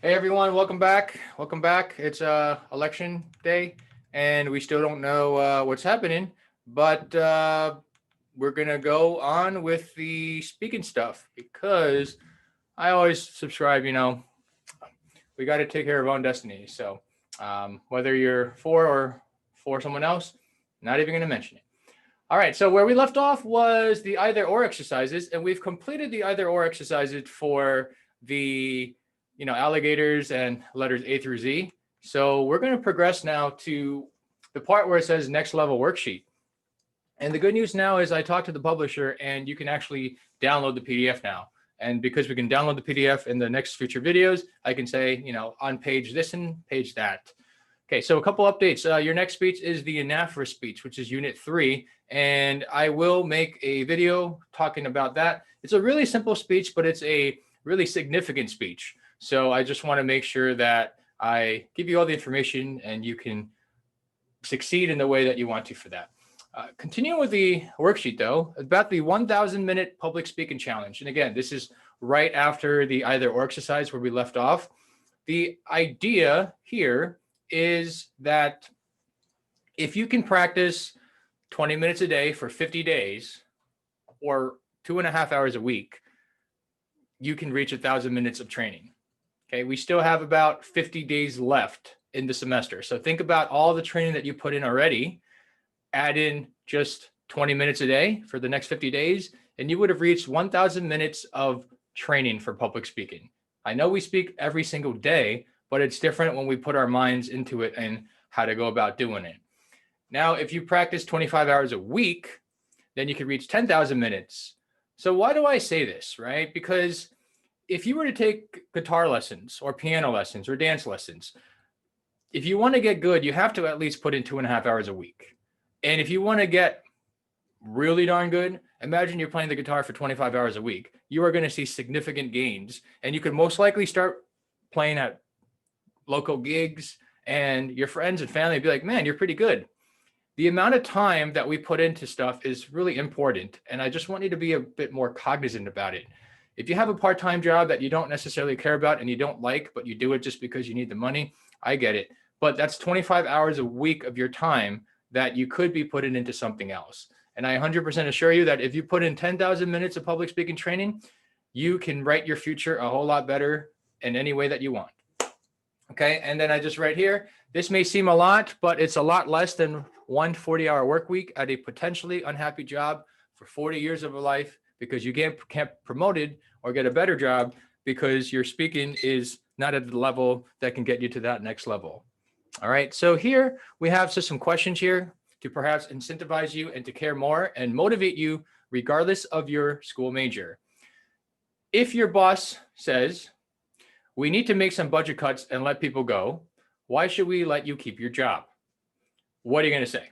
Hey everyone, welcome back. Welcome back. It's election day, and we still don't know what's happening, but we're gonna go on with the speaking stuff because I always subscribe. We got to take care of our own destiny. So whether you're for or for someone else, not even gonna mention it. All right. So where we left off was the either or exercises, and we've completed the either or exercises for the alligators and letters A through Z. So we're going to progress now to the part where it says next level worksheet. And the good news now is I talked to the publisher and you can actually download the PDF now. And because we can download the PDF in the next future videos, I can say, on page this and page that. Okay, so a couple updates. Your next speech is the anaphora speech, which is Unit 3, and I will make a video talking about that. It's a really simple speech, but it's a really significant speech. So I just want to make sure that I give you all the information and you can succeed in the way that you want to for that. Continuing with the worksheet, though, about the 1,000-minute public speaking challenge. And again, this is right after the either or exercise where we left off. The idea here is that if you can practice 20 minutes a day for 50 days or 2.5 hours a week, you can reach 1,000 minutes of training. Okay, we still have about 50 days left in the semester. So think about all the training that you put in already, add in just 20 minutes a day for the next 50 days, and you would have reached 1,000 minutes of training for public speaking. I know we speak every single day, but it's different when we put our minds into it and how to go about doing it. Now, if you practice 25 hours a week, then you can reach 10,000 minutes. So why do I say this, right? Because if you were to take guitar lessons or piano lessons or dance lessons, if you want to get good, you have to at least put in 2.5 hours a week. And if you want to get really darn good, imagine you're playing the guitar for 25 hours a week. You are going to see significant gains, and you could most likely start playing at local gigs, and your friends and family be like, man, you're pretty good. The amount of time that we put into stuff is really important, and I just want you to be a bit more cognizant about it. If you have a part-time job that you don't necessarily care about and you don't like, but you do it just because you need the money, I get it. But that's 25 hours a week of your time that you could be putting into something else. And I 100% assure you that if you put in 10,000 minutes of public speaking training, you can write your future a whole lot better in any way that you want. Okay, and then I just write here, this may seem a lot, but it's a lot less than one 40-hour work week at a potentially unhappy job for 40 years of a life because you can't promoted or get a better job because your speaking is not at the level that can get you to that next level. All right, so here we have just some questions here to perhaps incentivize you and to care more and motivate you regardless of your school major. If your boss says, we need to make some budget cuts and let people go, why should we let you keep your job? What are you going to say?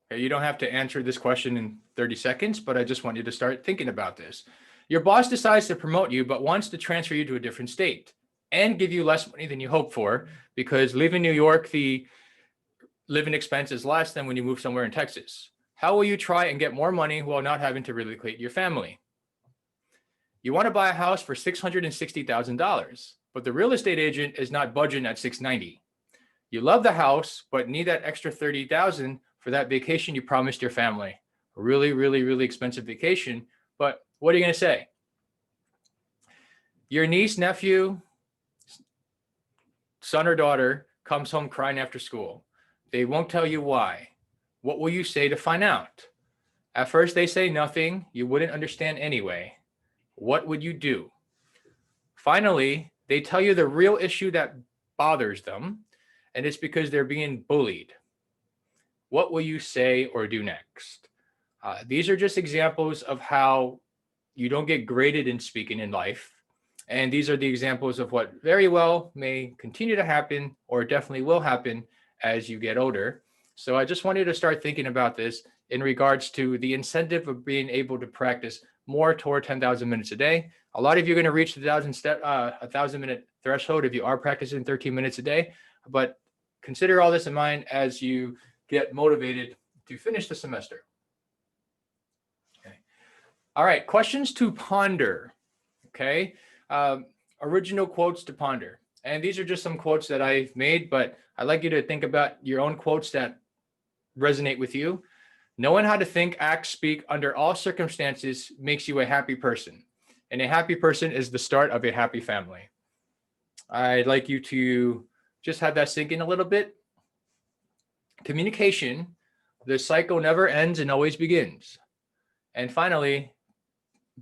Okay, you don't have to answer this question in 30 seconds, but I just want you to start thinking about this. Your boss decides to promote you, but wants to transfer you to a different state and give you less money than you hoped for because leaving New York, the living expense is less than when you move somewhere in Texas. How will you try and get more money while not having to relocate your family? You want to buy a house for $660,000, but the real estate agent is not budging at $690,000. You love the house, but need that extra $30,000 for that vacation you promised your family. A really, really, really expensive vacation, but what are you going to say? Your niece, nephew, son or daughter comes home crying after school. They won't tell you why. What will you say to find out? At first they say nothing. You wouldn't understand anyway. What would you do? Finally, they tell you the real issue that bothers them, and it's because they're being bullied. What will you say or do next? These are just examples of how you don't get graded in speaking in life. And these are the examples of what very well may continue to happen or definitely will happen as you get older. So I just want you to start thinking about this in regards to the incentive of being able to practice more toward 10,000 minutes a day. A lot of you are going to reach the 1,000-minute threshold if you are practicing 13 minutes a day, but consider all this in mind as you get motivated to finish the semester. Okay. All right, questions to ponder. Okay. original quotes to ponder. And these are just some quotes that I've made, but I'd like you to think about your own quotes that resonate with you. Knowing how to think, act, speak under all circumstances makes you a happy person. And a happy person is the start of a happy family. I'd like you to just have that sink in a little bit. Communication, the cycle never ends and always begins. And finally,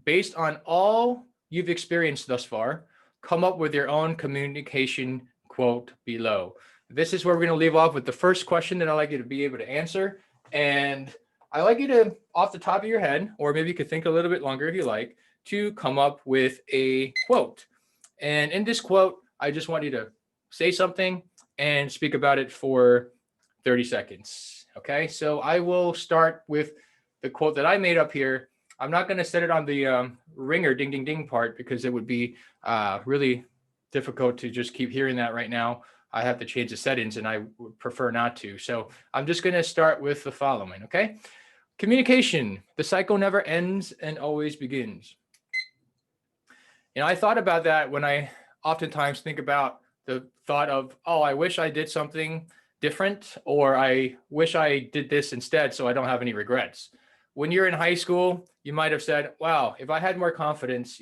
based on all you've experienced thus far, come up with your own communication quote below. This is where we're going to leave off with the first question that I'd like you to be able to answer. And I'd like you to, off the top of your head, or maybe you could think a little bit longer if you like, to come up with a quote. And in this quote, I just want you to say something and speak about it for 30 seconds. Okay, so I will start with the quote that I made up here. I'm not going to set it on the ringer ding, ding, ding part because it would be really difficult to just keep hearing that right now. I have to change the settings and I would prefer not to. So I'm just going to start with the following, okay? Communication, the cycle never ends and always begins. I thought about that when I oftentimes think about the thought of, oh, I wish I did something different, or I wish I did this instead so I don't have any regrets. When you're in high school, you might have said, wow, if I had more confidence,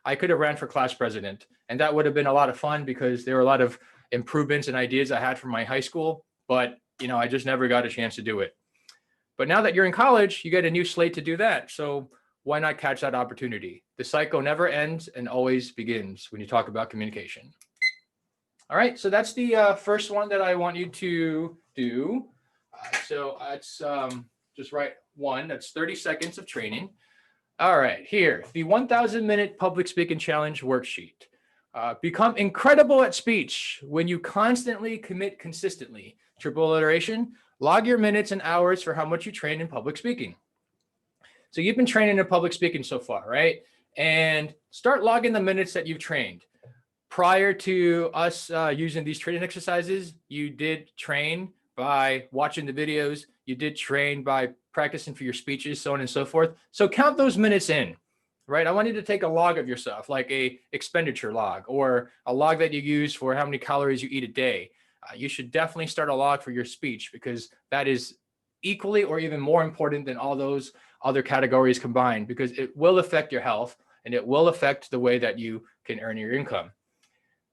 I could have ran for class president. And that would have been a lot of fun because there were a lot of improvements and ideas I had from my high school, but I just never got a chance to do it. But now that you're in college, you get a new slate to do that. So why not catch that opportunity? The cycle never ends and always begins when you talk about communication. All right, so that's the first one that I want you to do. So that's just write one. That's 30 seconds of training. All right, here, the 1,000-minute public speaking challenge worksheet. Become incredible at speech when you constantly commit consistently. Triple alliteration, log your minutes and hours for how much you train in public speaking. So you've been training in public speaking so far, right? And start logging the minutes that you've trained. Prior to us using these training exercises, you did train by watching the videos. You did train by practicing for your speeches, so on and so forth. So count those minutes in, right? I want you to take a log of yourself, like a expenditure log or a log that you use for how many calories you eat a day. You should definitely start a log for your speech because that is equally or even more important than all those other categories combined, because it will affect your health and it will affect the way that you can earn your income.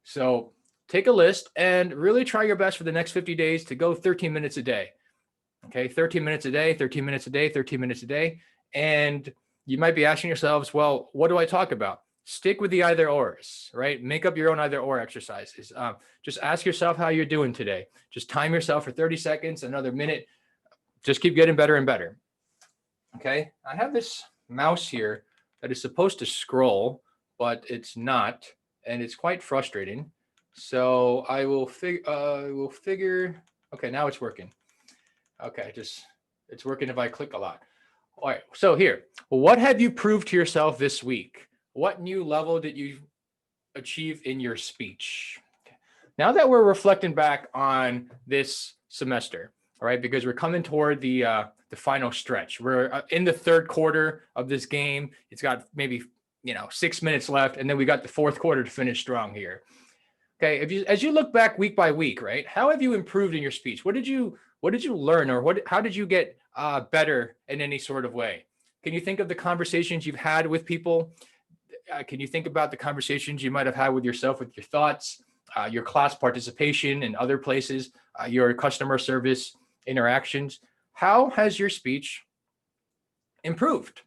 So take a list and really try your best for the next 50 days to go 13 minutes a day. Okay, 13 minutes a day, 13 minutes a day, 13 minutes a day. And you might be asking yourselves, well, what do I talk about? Stick with the either ors, right? Make up your own either or exercises. Just ask yourself how you're doing today. Just time yourself for 30 seconds, another minute. Just keep getting better and better. Okay, I have this mouse here that is supposed to scroll, but it's not, and it's quite frustrating. So I will figure. Okay, now it's working. Okay, it's working if I click a lot. All right, so here, what have you proved to yourself this week? What new level did you achieve in your speech? Now that we're reflecting back on this semester, all right, because we're coming toward the final stretch. We're in the third quarter of this game. It's got maybe 6 minutes left, and then we got the fourth quarter to finish strong here. Okay, as you look back week by week, right? How have you improved in your speech? What did you learn, or how did you get better in any sort of way? Can you think of the conversations you've had with people? Can you think about the conversations you might have had with yourself, with your thoughts, your class participation in other places, your customer service interactions? How has your speech improved?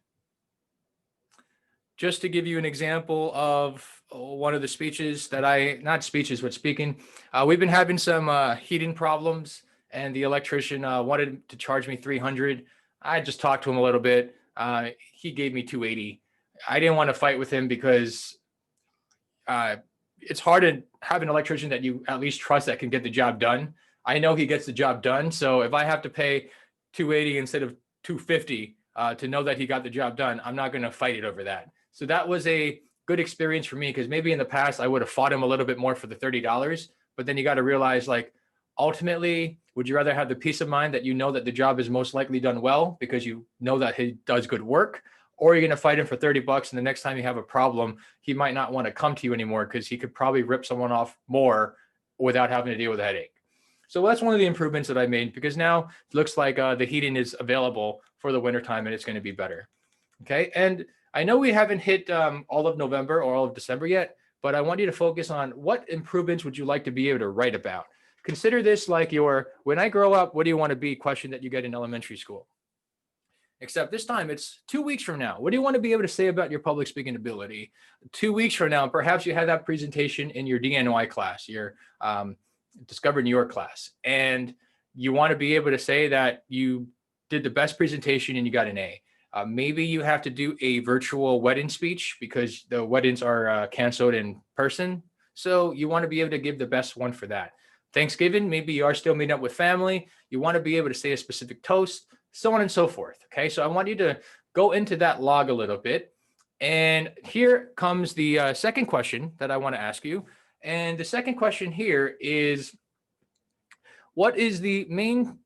Just to give you an example of one of the speeches that not speeches, but speaking, we've been having some heating problems, and the electrician wanted to charge me $300. I just talked to him a little bit. He gave me $280. I didn't want to fight with him because it's hard to have an electrician that you at least trust that can get the job done. I know he gets the job done. So if I have to pay $280 instead of $250 to know that he got the job done, I'm not going to fight it over that. So that was a good experience for me, because maybe in the past I would have fought him a little bit more for the $30, but then you got to realize, like, ultimately, would you rather have the peace of mind that you know that the job is most likely done well because you know that he does good work, or you're going to fight him for 30 bucks. And the next time you have a problem, he might not want to come to you anymore because he could probably rip someone off more without having to deal with a headache. So that's one of the improvements that I made, because now it looks like the heating is available for the wintertime and it's going to be better. Okay. And I know we haven't hit all of November or all of December yet, but I want you to focus on what improvements would you like to be able to write about. Consider this like your, when I grow up, what do you want to be question that you get in elementary school. Except this time it's 2 weeks from now. What do you want to be able to say about your public speaking ability? 2 weeks from now, perhaps you had that presentation in your DNY class, your Discover New York class, and you want to be able to say that you did the best presentation and you got an A. Maybe you have to do a virtual wedding speech because the weddings are canceled in person. So you want to be able to give the best one for that. Thanksgiving, maybe you are still meeting up with family. You want to be able to say a specific toast, so on and so forth. Okay, so I want you to go into that log a little bit. And here comes the second question that I want to ask you. And the second question here is, what is the main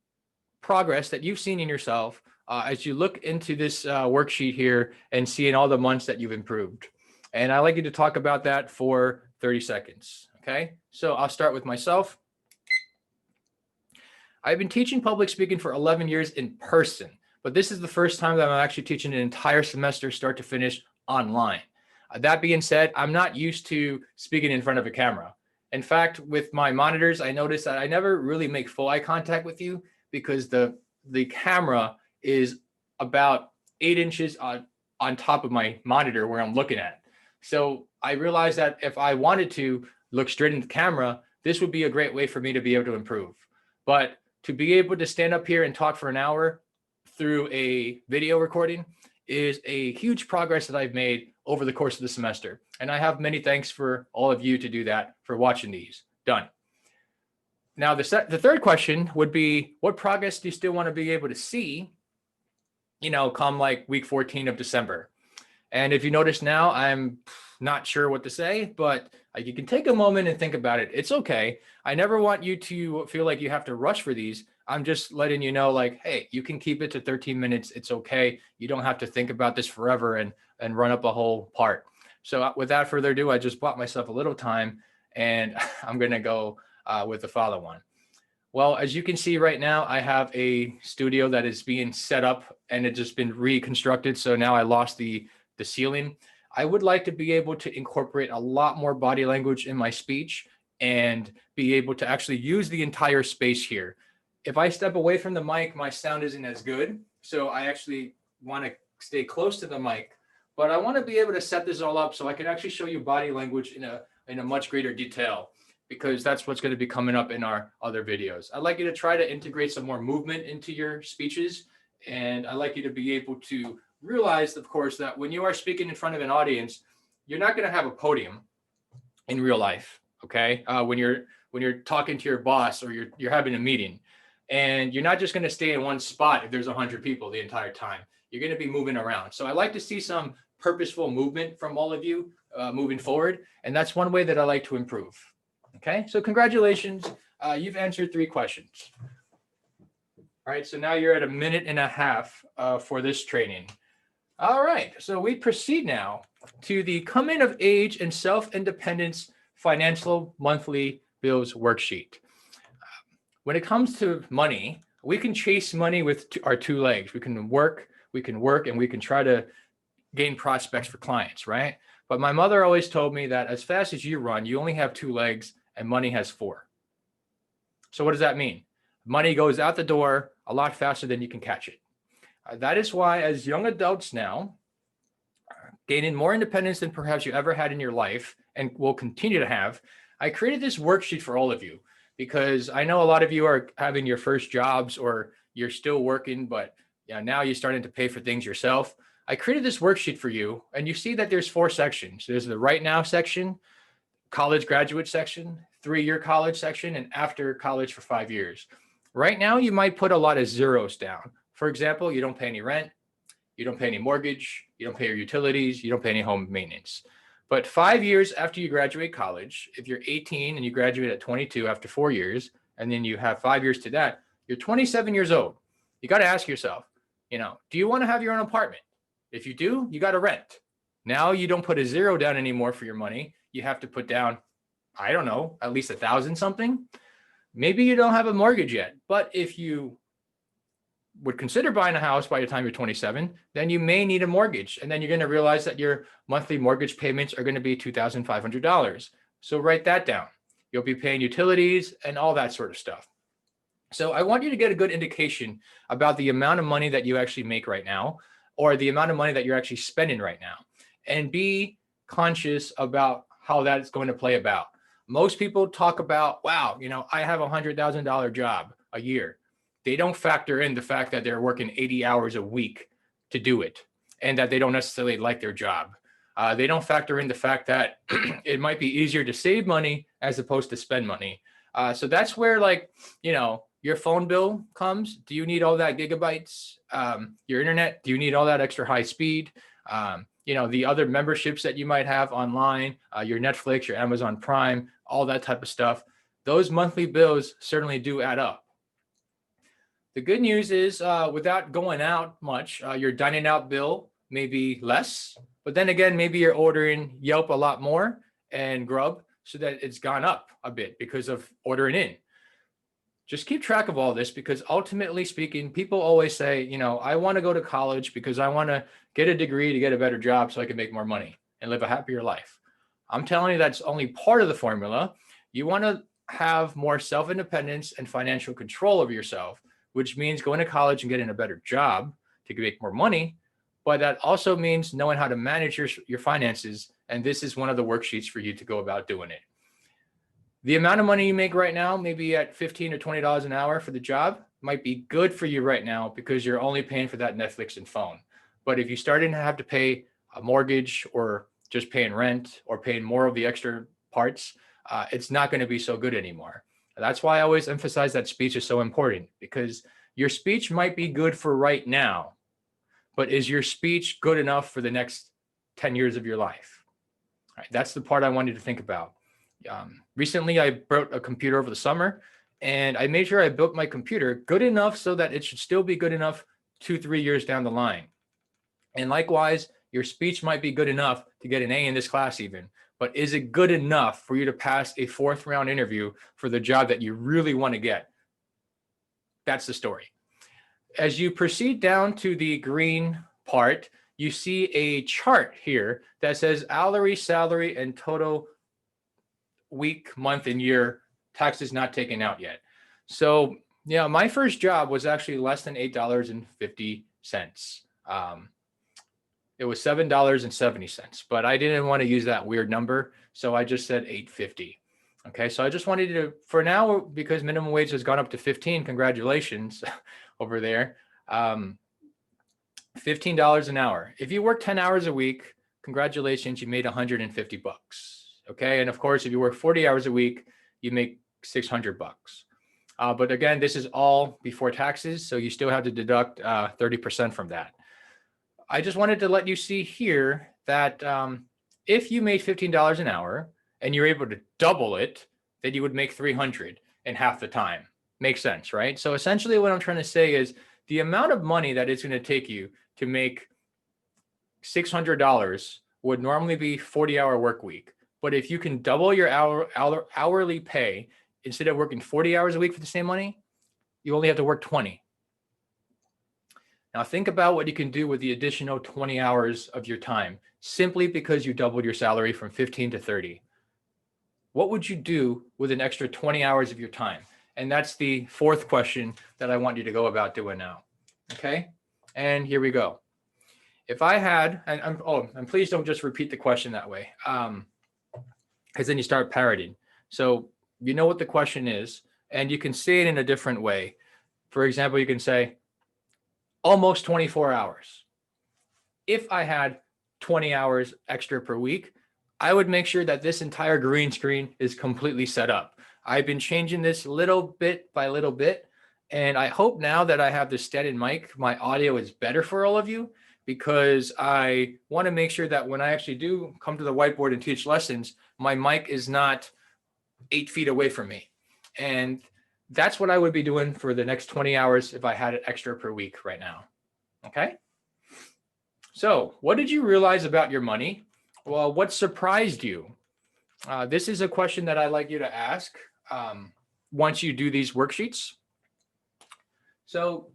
progress that you've seen in yourself as you look into this worksheet here and seeing all the months that you've improved? And I'd like you to talk about that for 30 seconds. Okay, so I'll start with myself. I've been teaching public speaking for 11 years in person, but this is the first time that I'm actually teaching an entire semester start to finish online. That being said, I'm not used to speaking in front of a camera. In fact, with my monitors, I noticed that I never really make full eye contact with you because the camera is about 8 inches on top of my monitor where I'm looking at. So I realized that if I wanted to look straight into the camera, this would be a great way for me to be able to improve. But to be able to stand up here and talk for an hour through a video recording is a huge progress that I've made over the course of the semester. And I have many thanks for all of you to do that, for watching these. Done. Now, the third question would be, what progress do you still want to be able to see, come like week 14 of December? And if you notice now, I'm not sure what to say, but you can take a moment and think about it. It's okay. I never want you to feel like you have to rush for these. I'm just letting you know, like, hey, you can keep it to 13 minutes. It's okay. You don't have to think about this forever and run up a whole part. So without further ado, I just bought myself a little time, and I'm going to go with the follow one. Well, as you can see right now, I have a studio that is being set up and it's just been reconstructed. So now I lost the ceiling. I would like to be able to incorporate a lot more body language in my speech and be able to actually use the entire space here. If I step away from the mic, my sound isn't as good. So I actually want to stay close to the mic, but I want to be able to set this all up so I can actually show you body language in a much greater detail, because that's what's going to be coming up in our other videos. I'd like you to try to integrate some more movement into your speeches. And I'd like you to be able to realize, of course, that when you are speaking in front of an audience, you're not going to have a podium in real life. Okay. When you're talking to your boss or you're having a meeting, and you're not just going to stay in one spot if there's 100 people the entire time. You're going to be moving around. So I like to see some purposeful movement from all of you moving forward. And that's one way that I like to improve. Okay. So congratulations. You've answered 3 questions. All right. So now you're at 1.5 minutes for this training. All right. So we proceed now to the coming of age and self-independence financial monthly bills worksheet. When it comes to money, we can chase money with our 2 legs. We can work, and we can try to gain prospects for clients, right? But my mother always told me that as fast as you run, you only have 2 legs and money has 4. So what does that mean? Money goes out the door a lot faster than you can catch it. That is why, as young adults now, gaining more independence than perhaps you ever had in your life and will continue to have, I created this worksheet for all of you. Because I know a lot of you are having your first jobs or you're still working, but now you're starting to pay for things yourself. I created this worksheet for you, and you see that there's 4 sections. There's the right now section, college graduate section, 3-year college section, and after college for 5 years. Right now, you might put a lot of zeros down. For example, you don't pay any rent, you don't pay any mortgage, you don't pay your utilities, you don't pay any home maintenance. But 5 years after you graduate college, if you're 18 and you graduate at 22 after 4 years, and then you have 5 years to that, you're 27 years old. You got to ask yourself, do you want to have your own apartment? If you do, you got to rent. Now you don't put a zero down anymore for your money. You have to put down, I don't know, at least 1,000 something. Maybe you don't have a mortgage yet, but if you would consider buying a house by the time you're 27, then you may need a mortgage. And then you're going to realize that your monthly mortgage payments are going to be $2,500. So write that down. You'll be paying utilities and all that sort of stuff. So I want you to get a good indication about the amount of money that you actually make right now, or the amount of money that you're actually spending right now, and be conscious about how that's going to play about. Most people talk about, wow, I have a $100,000 job a year. They don't factor in the fact that they're working 80 hours a week to do it, and that they don't necessarily like their job. They don't factor in the fact that it might be easier to save money as opposed to spend money. So that's where, your phone bill comes. Do you need all that gigabytes? Your internet, do you need all that extra high speed? The other memberships that you might have online, your Netflix, your Amazon Prime, all that type of stuff. Those monthly bills certainly do add up. The good news is, without going out much, your dining out bill may be less, but then again, maybe you're ordering Yelp a lot more and Grub, so that it's gone up a bit because of ordering in. Just keep track of all this, because ultimately speaking, people always say, I want to go to college because I want to get a degree to get a better job so I can make more money and live a happier life. I'm telling you, that's only part of the formula. You want to have more self-independence and financial control over yourself, which means going to college and getting a better job to make more money. But that also means knowing how to manage your finances. And this is one of the worksheets for you to go about doing it. The amount of money you make right now, maybe at $15 or $20 an hour for the job, might be good for you right now because you're only paying for that Netflix and phone. But if you started to have to pay a mortgage, or just paying rent, or paying more of the extra parts, it's not going to be so good anymore. That's why I always emphasize that speech is so important, because your speech might be good for right now, but is your speech good enough for the next 10 years of your life? All right, that's the part I want you to think about. Recently, I built a computer over the summer, and I made sure I built my computer good enough so that it should still be good enough 2-3 years down the line. And likewise, your speech might be good enough to get an A in this class even, but is it good enough for you to pass a 4th round interview for the job that you really want to get? That's the story. As you proceed down to the green part, you see a chart here that says hourly, salary, and total week, month, and year taxes not taken out yet. So, my first job was actually less than $8.50. It was $7.70, but I didn't want to use that weird number, so I just said $8.50. Okay, so I just wanted to, for now, because minimum wage has gone up to 15, congratulations over there. $15 an hour. If you work 10 hours a week, congratulations, you made $150. Okay, and of course, if you work 40 hours a week, you make $600. But again, this is all before taxes, so you still have to deduct 30% from that. I just wanted to let you see here that if you made $15 an hour and you're able to double it, then you would make $300 in half the time. Makes sense, right? So essentially what I'm trying to say is the amount of money that it's going to take you to make $600 would normally be 40-hour work week. But if you can double your hourly pay, instead of working 40 hours a week for the same money, you only have to work 20. Now think about what you can do with the additional 20 hours of your time, simply because you doubled your salary from 15 to 30. What would you do with an extra 20 hours of your time? And that's the 4th question that I want you to go about doing now. Okay, and here we go. If I had, and please don't just repeat the question that way, because then you start parroting. So you know what the question is, and you can say it in a different way. For example, you can say, almost 24 hours. If I had 20 hours extra per week, I would make sure that this entire green screen is completely set up. I've been changing this little bit by little bit, and I hope now that I have the standard mic, my audio is better for all of you, because I want to make sure that when I actually do come to the whiteboard and teach lessons, my mic is not 8 feet away from me. And that's what I would be doing for the next 20 hours if I had it extra per week right now. Okay. So what did you realize about your money? Well, what surprised you? This is a question that I'd like you to ask once you do these worksheets. So,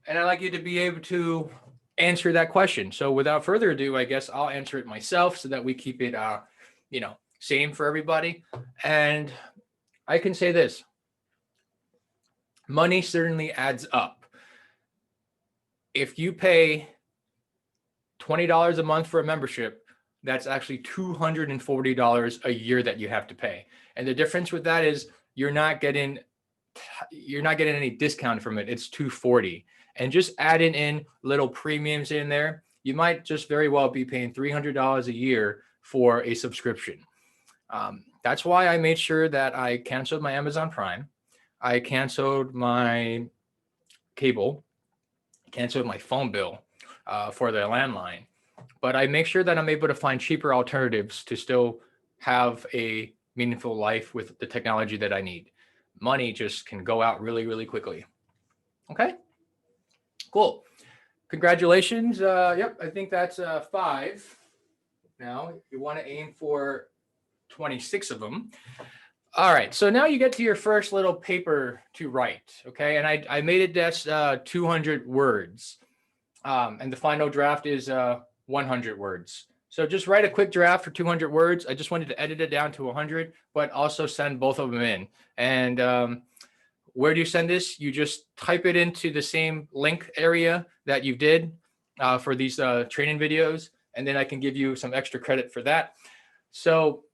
and I'd like you to be able to answer that question. So without further ado, I guess I'll answer it myself so that we keep it, same for everybody. And I can say this: money certainly adds up. If you pay $20 a month for a membership, that's actually $240 a year that you have to pay. And the difference with that is you're not getting any discount from it. It's $240. And just adding in little premiums in there, you might just very well be paying $300 a year for a subscription. That's why I made sure that I canceled my Amazon Prime. I canceled my cable, canceled my phone bill for the landline. But I make sure that I'm able to find cheaper alternatives to still have a meaningful life with the technology that I need. Money just can go out really, really quickly. Okay, cool. Congratulations. Yep, I think that's 5. Now you want to aim for 26 of them. All right, so now you get to your first little paper to write, okay? And I made it that's 200 words. And the final draft is 100 words. So just write a quick draft for 200 words. I just wanted to edit it down to 100, but also send both of them in. And where do you send this? You just type it into the same link area that you did for these training videos, and then I can give you some extra credit for that. So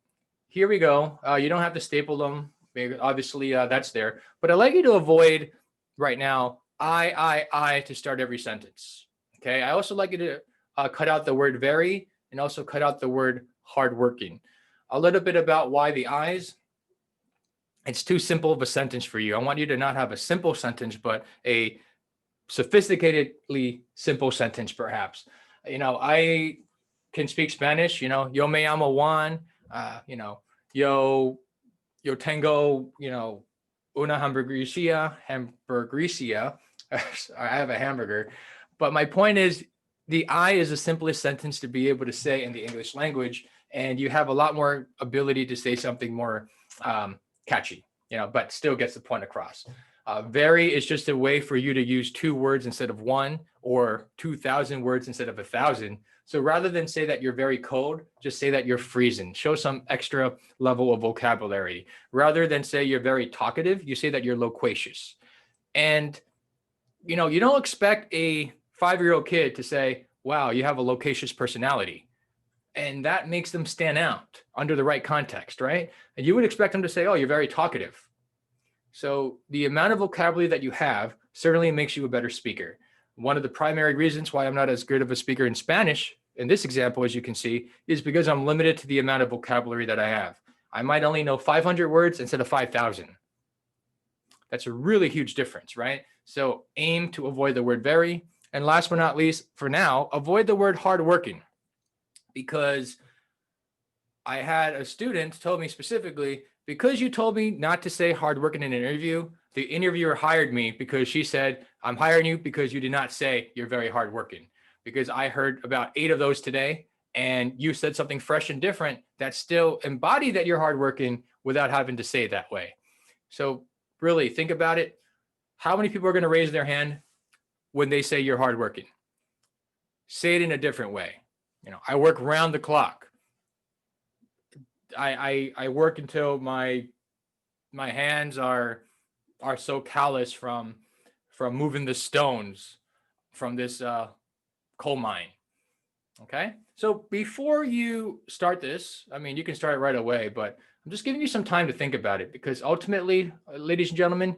here we go. You don't have to staple them. Obviously, that's there. But I'd like you to avoid right now I to start every sentence. Okay. I also like you to cut out the word very and also cut out the word hardworking. A little bit about why the I's. It's too simple of a sentence for you. I want you to not have a simple sentence, but a sophisticatedly simple sentence, perhaps. I can speak Spanish, yo me llamo Juan, yo tengo, una hamburguesia. I have a hamburger. But my point is, the I is the simplest sentence to be able to say in the English language, and you have a lot more ability to say something more catchy, but still gets the point across. Very is just a way for you to use 2 words instead of 1, or 2,000 words instead of 1,000. So rather than say that you're very cold, just say that you're freezing. Show some extra level of vocabulary. Rather than say you're very talkative, you say that you're loquacious. And, you don't expect a 5-year-old kid to say, wow, you have a loquacious personality. And that makes them stand out under the right context, right? And you would expect them to say, oh, you're very talkative. So the amount of vocabulary that you have certainly makes you a better speaker. One of the primary reasons why I'm not as good of a speaker in Spanish, in this example, as you can see, is because I'm limited to the amount of vocabulary that I have. I might only know 500 words instead of 5,000. That's a really huge difference, right? So aim to avoid the word very. And last but not least, for now, avoid the word hardworking. Because I had a student told me specifically, because you told me not to say hardworking in an interview, the interviewer hired me because she said, I'm hiring you because you did not say you're very hardworking. Because I heard about 8 of those today, and you said something fresh and different that still embodied that you're hardworking without having to say it that way. So really think about it. How many people are going to raise their hand when they say you're hardworking? Say it in a different way. I work round the clock. I work until my hands are so callous from moving the stones from this coal mine. Okay, so before you start this, you can start it right away, but I'm just giving you some time to think about it, because ultimately, ladies and gentlemen,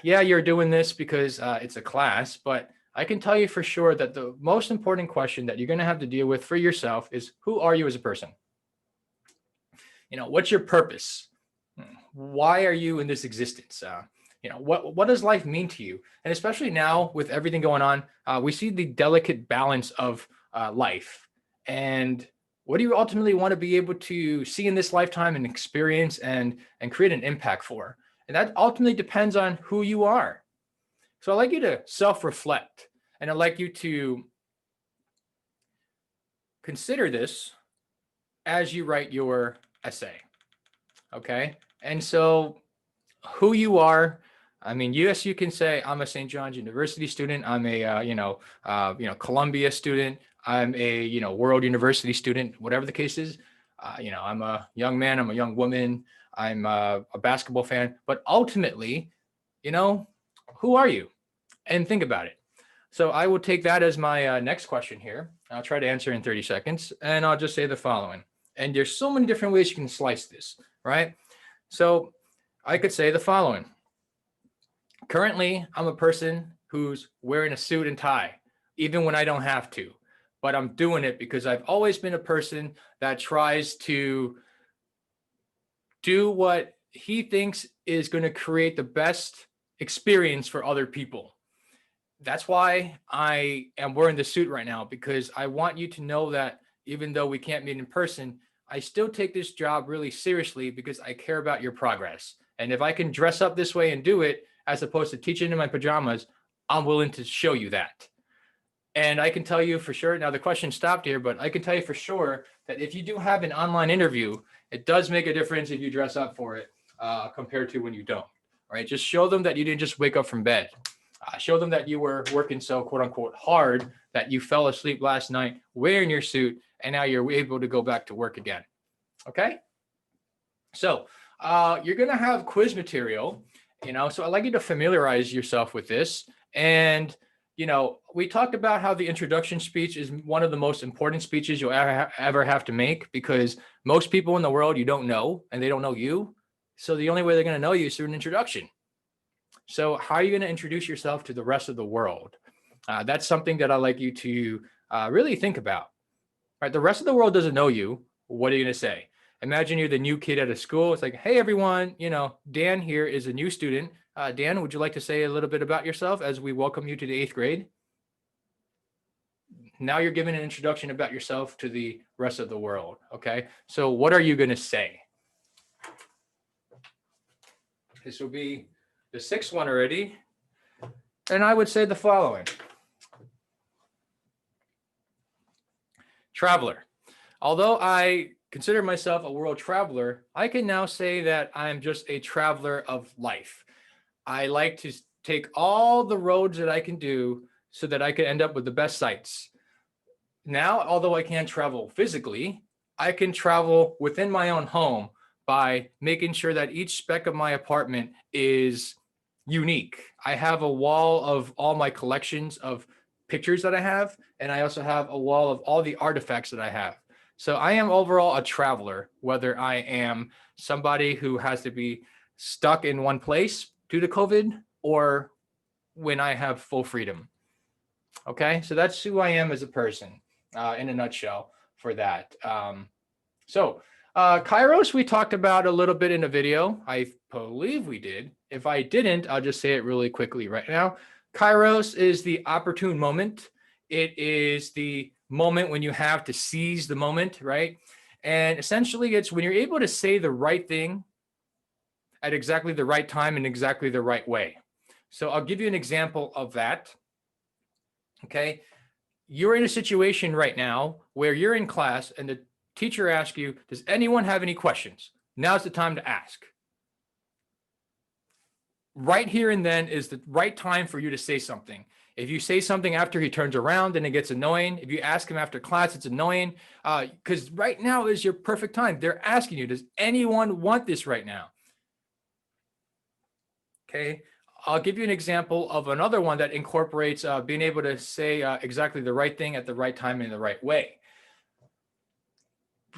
yeah, you're doing this because it's a class, but I can tell you for sure that the most important question that you're going to have to deal with for yourself is, who are you as a person? What's your purpose? Why are you in this existence? What does life mean to you? And especially now with everything going on, we see the delicate balance of life. And what do you ultimately want to be able to see in this lifetime and experience and create an impact for? And that ultimately depends on who you are. So I'd like you to self-reflect, and I'd like you to consider this as you write your essay. Okay. And so who you are, I mean, yes, you can say I'm a St. John's University student. I'm a, Columbia student. I'm a, World University student, whatever the case is. I'm a young man. I'm a young woman. I'm a basketball fan. But ultimately, who are you? And think about it. So I will take that as my next question here. I'll try to answer in 30 seconds, and I'll just say the following. And there's so many different ways you can slice this, right? So I could say the following. Currently, I'm a person who's wearing a suit and tie, even when I don't have to. But I'm doing it because I've always been a person that tries to do what he thinks is going to create the best experience for other people. That's why I am wearing the suit right now, because I want you to know that even though we can't meet in person, I still take this job really seriously because I care about your progress. And if I can dress up this way and do it, as opposed to teaching in my pajamas, I'm willing to show you that. And I can tell you for sure, now the question stopped here, but I can tell you for sure that if you do have an online interview, it does make a difference if you dress up for it compared to when you don't, right? Just show them that you didn't just wake up from bed. Show them that you were working so quote unquote hard that you fell asleep last night wearing your suit and now you're able to go back to work again. Okay. So you're going to have quiz material, so I'd like you to familiarize yourself with this. And, we talked about how the introduction speech is one of the most important speeches you'll ever have to make, because most people in the world you don't know and they don't know you. So the only way they're going to know you is through an introduction. So how are you going to introduce yourself to the rest of the world? That's something that I'd like you to really think about. Right? The rest of the world doesn't know you. What are you going to say? Imagine you're the new kid at a school. It's like, hey, everyone, Dan here is a new student. Dan, would you like to say a little bit about yourself as we welcome you to the 8th grade? Now you're giving an introduction about yourself to the rest of the world. Okay. So what are you going to say? This will be the 6th one already. And I would say the following. Traveler. Although I consider myself a world traveler, I can now say that I'm just a traveler of life. I like to take all the roads that I can do so that I can end up with the best sites. Now, although I can't travel physically, I can travel within my own home by making sure that each speck of my apartment is unique. I have a wall of all my collections of pictures that I have, and I also have a wall of all the artifacts that I have. So I am overall a traveler, whether I am somebody who has to be stuck in one place due to COVID or when I have full freedom. Okay, so that's who I am as a person in a nutshell for that. Kairos, we talked about a little bit in a video. I believe we did. If I didn't, I'll just say it really quickly right now. Kairos is the opportune moment. It is the moment when you have to seize the moment, right? And essentially, it's when you're able to say the right thing at exactly the right time in exactly the right way. So I'll give you an example of that. Okay. You're in a situation right now where you're in class and the teacher asks you, does anyone have any questions? Now's the time to ask. Right here and then is the right time for you to say something. If you say something after he turns around, then it gets annoying. If you ask him after class, it's annoying because right now is your perfect time. They're asking you, does anyone want this right now? Okay. I'll give you an example of another one that incorporates being able to say exactly the right thing at the right time in the right way.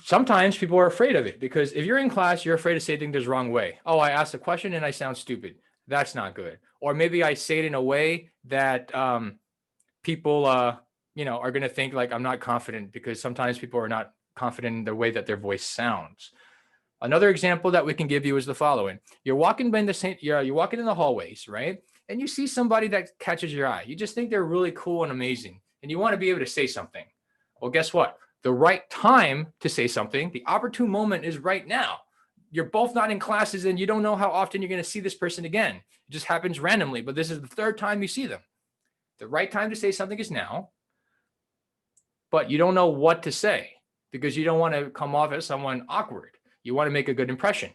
Sometimes people are afraid of it because if you're in class, you're afraid to say things the wrong way. Oh, I asked a question and I sound stupid. That's not good. Or maybe I say it in a way that people, are going to think like I'm not confident, because sometimes people are not confident in the way that their voice sounds. Another example that we can give you is the following. You're walking in the hallways, right? And you see somebody that catches your eye. You just think they're really cool and amazing, and you want to be able to say something. Well, guess what? The right time to say something, the opportune moment is right now. You're both not in classes and you don't know how often you're going to see this person again. It just happens randomly, but this is the 3rd time you see them. The right time to say something is now. but you don't know what to say because you don't want to come off as someone awkward. You want to make a good impression.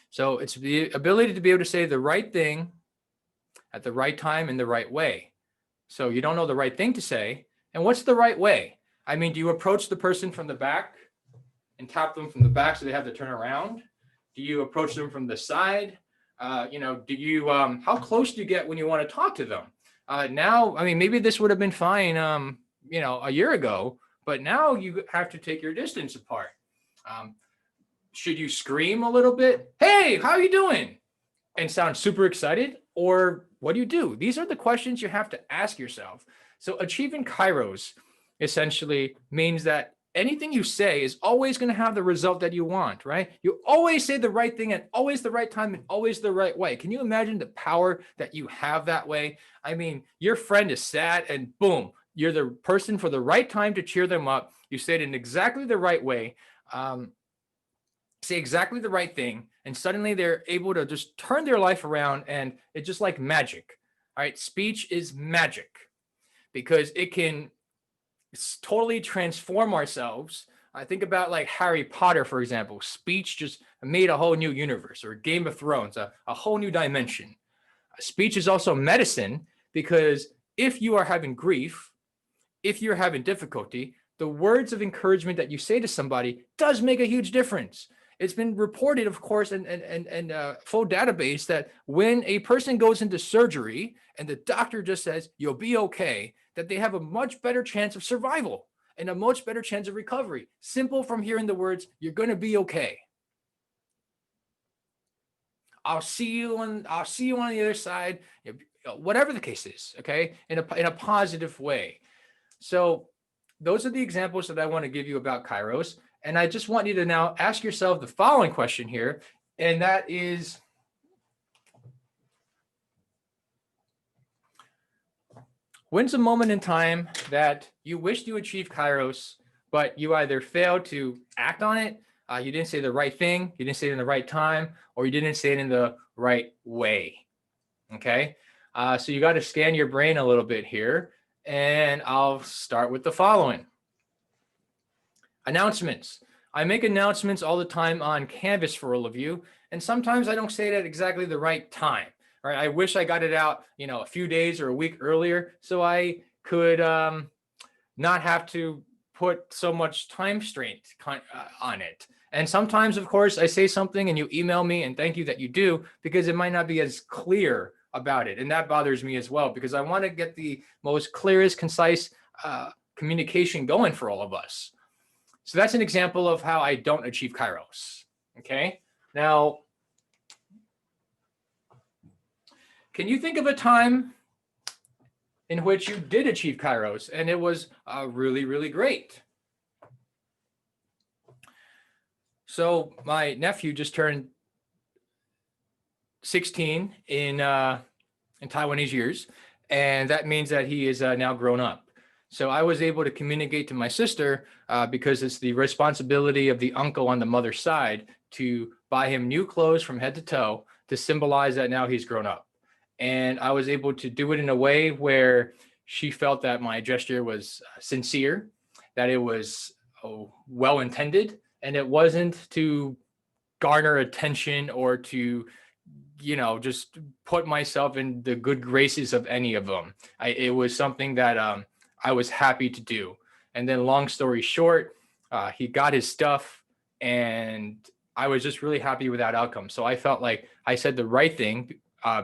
So it's the ability to be able to say the right thing at the right time in the right way. So you don't know the right thing to say. And what's the right way? I mean, do you approach the person from the back and tap them from the back so they have to turn around? Do you approach them from the side? Do you, how close do you get when you want to talk to them? Now, I mean, maybe this would have been fine, a year ago, but now you have to take your distance apart. Should you scream a little bit? Hey, how are you doing? And sound super excited? Or what do you do? These are the questions you have to ask yourself. So achieving Kairos essentially means that anything you say is always going to have the result that you want, right? You always say the right thing at always the right time and always the right way. Can you imagine the power that you have that way? I mean, your friend is sad and boom, you're the person for the right time to cheer them up. You say it in exactly the right way. Say exactly the right thing, and suddenly they're able to just turn their life around, and it's just like magic. All right, speech is magic because it can totally transform ourselves. I think about like Harry Potter, for example. Speech just made a whole new universe, or Game of Thrones, a whole new dimension. Speech is also medicine because if you are having grief, if you're having difficulty, the words of encouragement that you say to somebody does make a huge difference. It's been reported, of course, and full database that when a person goes into surgery and the doctor just says, you'll be okay, that they have a much better chance of survival and a much better chance of recovery. Simple from hearing the words, you're going to be okay. I'll see you on the other side, whatever the case is, okay, in a positive way. So those are the examples that I want to give you about Kairos. And I just want you to now ask yourself the following question here, and that is, when's a moment in time that you wished you achieved Kairos, but you either failed to act on it, you didn't say the right thing, you didn't say it in the right time, or you didn't say it in the right way, okay? So you got to scan your brain a little bit here, and I'll start with the following. Announcements. I make announcements all the time on Canvas for all of you, and sometimes I don't say it at exactly the right time. All right, I wish I got it out, a few days or a week earlier, so I could not have to put so much time strain on it. And sometimes, of course, I say something and you email me, and thank you that you do, because it might not be as clear about it, and that bothers me as well, because I want to get the most clearest, concise communication going for all of us. So that's an example of how I don't achieve Kairos. Okay. Now, can you think of a time in which you did achieve Kairos and it was really, really great? So my nephew just turned 16 in Taiwanese years, and that means that he is now grown up. So I was able to communicate to my sister because it's the responsibility of the uncle on the mother's side to buy him new clothes from head to toe to symbolize that now he's grown up. And I was able to do it in a way where she felt that my gesture was sincere, that it was well intended, and it wasn't to garner attention or to just put myself in the good graces of any of them. It was something that I was happy to do. And then long story short, he got his stuff and I was just really happy with that outcome. So I felt like I said the right thing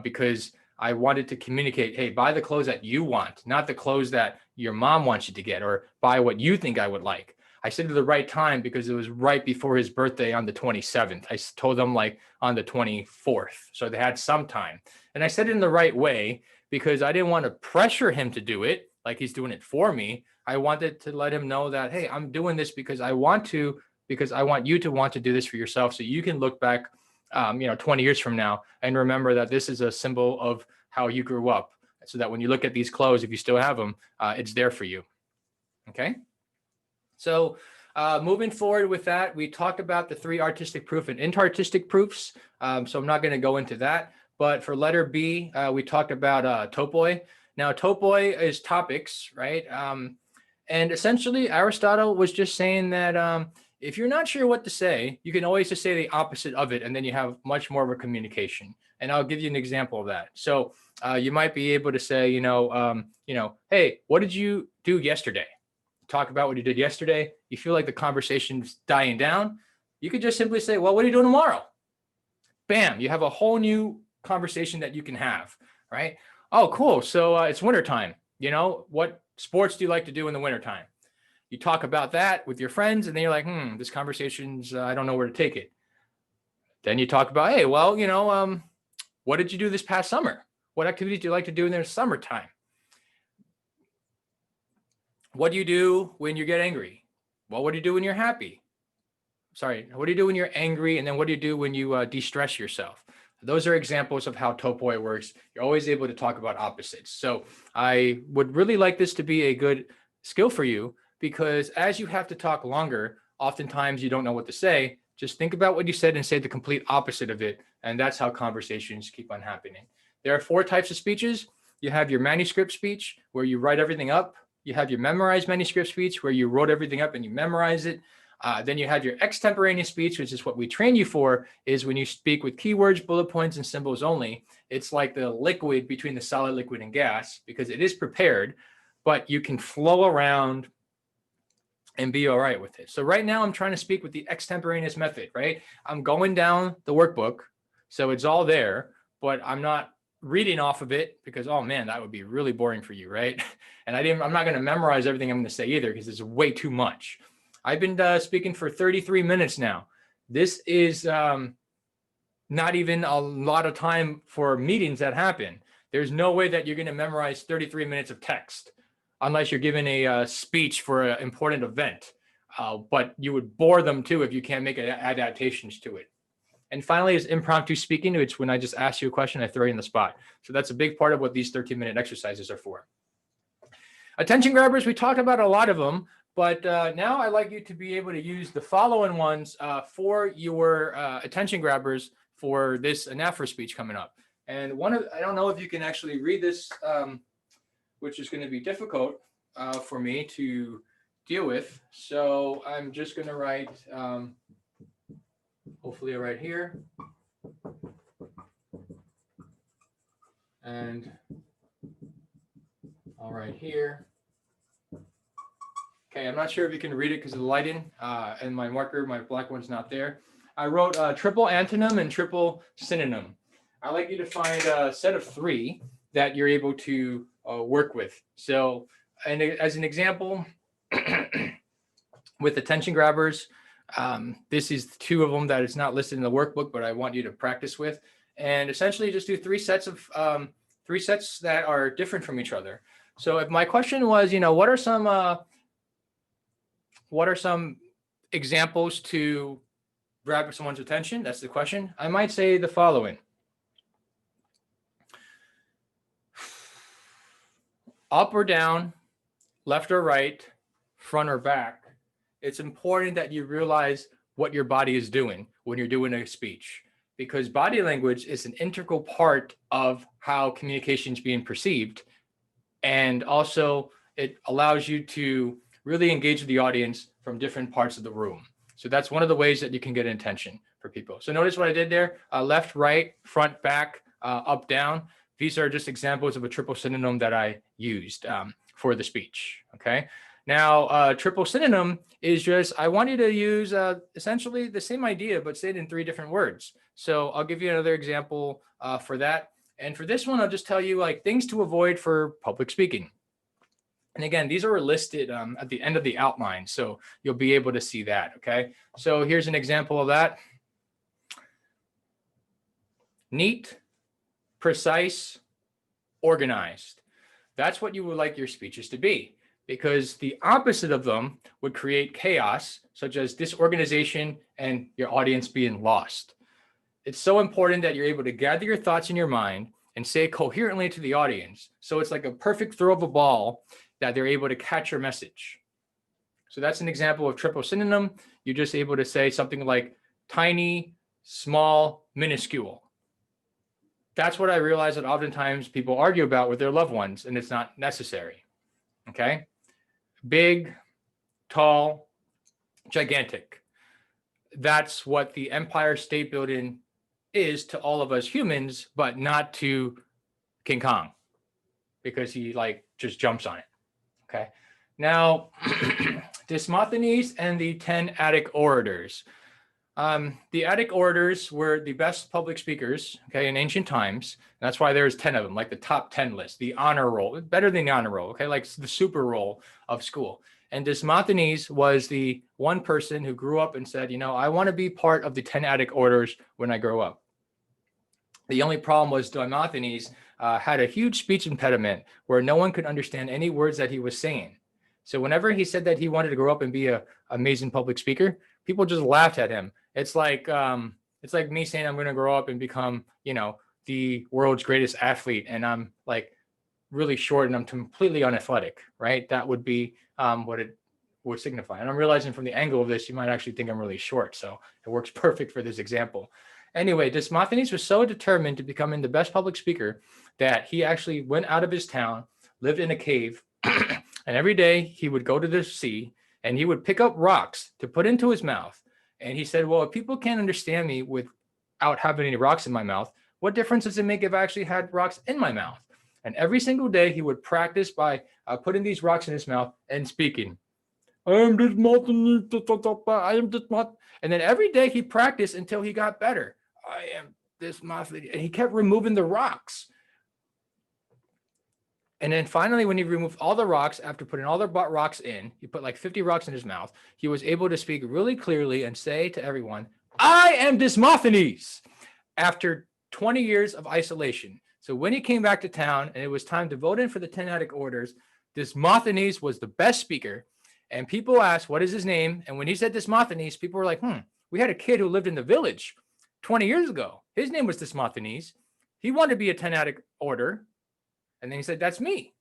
because I wanted to communicate, hey, buy the clothes that you want, not the clothes that your mom wants you to get, or buy what you think I would like. I said it at the right time because it was right before his birthday on the 27th. I told them like on the 24th. So they had some time. And I said it in the right way because I didn't want to pressure him to do it like he's doing it for me. I wanted to let him know that, hey, I'm doing this because I want to, because I want you to want to do this for yourself. So you can look back, 20 years from now and remember that this is a symbol of how you grew up. So that when you look at these clothes, if you still have them, it's there for you. Okay. So moving forward with that, we talked about the 3 artistic proof and inartistic proofs. So I'm not going to go into that. But for letter B, we talked about topoi. Now, topoi is topics, right? And essentially, Aristotle was just saying that if you're not sure what to say, you can always just say the opposite of it, and then you have much more of a communication. And I'll give you an example of that. So you might be able to say, hey, what did you do yesterday? Talk about what you did yesterday. You feel like the conversation's dying down. You could just simply say, well, what are you doing tomorrow? Bam, you have a whole new conversation that you can have, right? Oh, cool. So it's wintertime. What sports do you like to do in the wintertime? You talk about that with your friends, and then you're like, this conversation's, I don't know where to take it. Then you talk about, hey, well, what did you do this past summer? What activities do you like to do in the summertime? What do you do when you get angry? Well, what do you do when you're happy? Sorry, what do you do when you're angry? And then what do you do when you de-stress yourself? Those are examples of how Topoi works. You're always able to talk about opposites. So I would really like this to be a good skill for you, because as you have to talk longer, oftentimes you don't know what to say. Just think about what you said and say the complete opposite of it. And that's how conversations keep on happening. There are 4 types of speeches. You have your manuscript speech, where you write everything up. You have your memorized manuscript speech, where you wrote everything up and you memorize it. Then you have your extemporaneous speech, which is what we train you for, is when you speak with keywords, bullet points, and symbols only. It's like the liquid between the solid, liquid, and gas, because it is prepared, but you can flow around and be all right with it. So right now I'm trying to speak with the extemporaneous method, right? I'm going down the workbook, so it's all there, but I'm not reading off of it, because, oh man, that would be really boring for you, right? And I'm not going to memorize everything I'm going to say either, because it's way too much. I've been speaking for 33 minutes now. This is not even a lot of time for meetings that happen. There's no way that you're going to memorize 33 minutes of text unless you're giving a speech for an important event. But you would bore them too if you can't make adaptations to it. And finally is impromptu speaking. It's when I just ask you a question, I throw you in the spot. So that's a big part of what these 13-minute exercises are for. Attention grabbers, we talked about a lot of them, but now I'd like you to be able to use the following ones for your attention grabbers for this NAFRA speech coming up. And I don't know if you can actually read this, which is going to be difficult for me to deal with. So I'm just going to write, hopefully I write here. And I'll write here. Okay, I'm not sure if you can read it because of the lighting, and my marker, my black one's not there. I wrote triple antonym and triple synonym. I'd like you to find a set of 3 that you're able to work with. So, and as an example, with attention grabbers, this is 2 of them that is not listed in the workbook, but I want you to practice with. And essentially just do 3 sets of 3 sets that are different from each other. So if my question was, what are some examples to grab someone's attention? That's the question. I might say the following. Up or down, left or right, front or back. It's important that you realize what your body is doing when you're doing a speech, because body language is an integral part of how communication is being perceived. And also it allows you to really engage with the audience from different parts of the room. So that's one of the ways that you can get attention for people. So notice what I did there, left, right, front, back, up, down. These are just examples of a triple synonym that I used for the speech, okay? Now, triple synonym is just, I want you to use essentially the same idea, but say it in 3 different words. So I'll give you another example for that. And for this one, I'll just tell you like things to avoid for public speaking. And again, these are listed at the end of the outline, so you'll be able to see that, okay? So here's an example of that. Neat, precise, organized. That's what you would like your speeches to be, because the opposite of them would create chaos, such as disorganization and your audience being lost. It's so important that you're able to gather your thoughts in your mind and say it coherently to the audience. So it's like a perfect throw of a ball that they're able to catch your message. So that's an example of triple synonym. You're just able to say something like tiny, small, minuscule. That's what I realize that oftentimes people argue about with their loved ones, and it's not necessary, okay? big, tall, gigantic. That's what the Empire State Building is to all of us humans, but not to King Kong, because he like just jumps on it. Okay. Now, Demosthenes and the 10 Attic orators. The Attic orators were the best public speakers, okay, in ancient times. And that's why there's 10 of them, like the top 10 list, the honor roll, better than the honor roll, okay, like the super roll of school. And Demosthenes was the one person who grew up and said, you know, I want to be part of the 10 Attic orders when I grow up. The only problem was Demosthenes had a huge speech impediment where no one could understand any words that he was saying. So whenever he said that he wanted to grow up and be an amazing public speaker, people just laughed at him. It's like me saying I'm going to grow up and become, you know, the world's greatest athlete, and I'm like really short and I'm completely unathletic, right? That would be what it would signify. And I'm realizing from the angle of this, you might actually think I'm really short. So it works perfect for this example. Anyway, Demosthenes was so determined to becoming the best public speaker that he actually went out of his town, lived in a cave, and every day he would go to the sea and he would pick up rocks to put into his mouth. And he said, well, if people can't understand me without having any rocks in my mouth, what difference does it make if I actually had rocks in my mouth? And every single day he would practice by putting these rocks in his mouth and speaking. I am Demosthenes, I am Demosthenes. And then every day he practiced until he got better. I am Demosthenes. And he kept removing the rocks. And then finally, when he removed all the rocks, after putting all the rocks in, he put like 50 rocks in his mouth, he was able to speak really clearly and say to everyone, I am Demosthenes, after 20 years of isolation. So when he came back to town and it was time to vote in for the 10 Attic orders, Demosthenes was the best speaker. And people asked, what is his name? And when he said Demosthenes, people were like, we had a kid who lived in the village 20 years ago. His name was Demosthenes. He wanted to be a 10 Attic order. And then he said, that's me.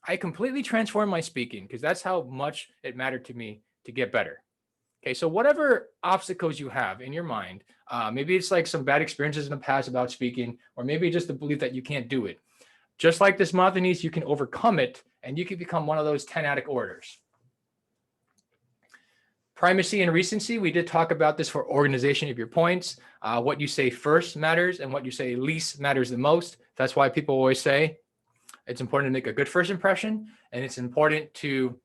I completely transformed my speaking because that's how much it mattered to me to get better. Okay, so whatever obstacles you have in your mind, maybe it's like some bad experiences in the past about speaking, or maybe just the belief that you can't do it. Just like Demosthenes, you can overcome it and you can become one of those 10 Attic orators. Primacy and recency, we did talk about this for organization of your points. What you say first matters and what you say least matters the most. That's why people always say it's important to make a good first impression, and it's important to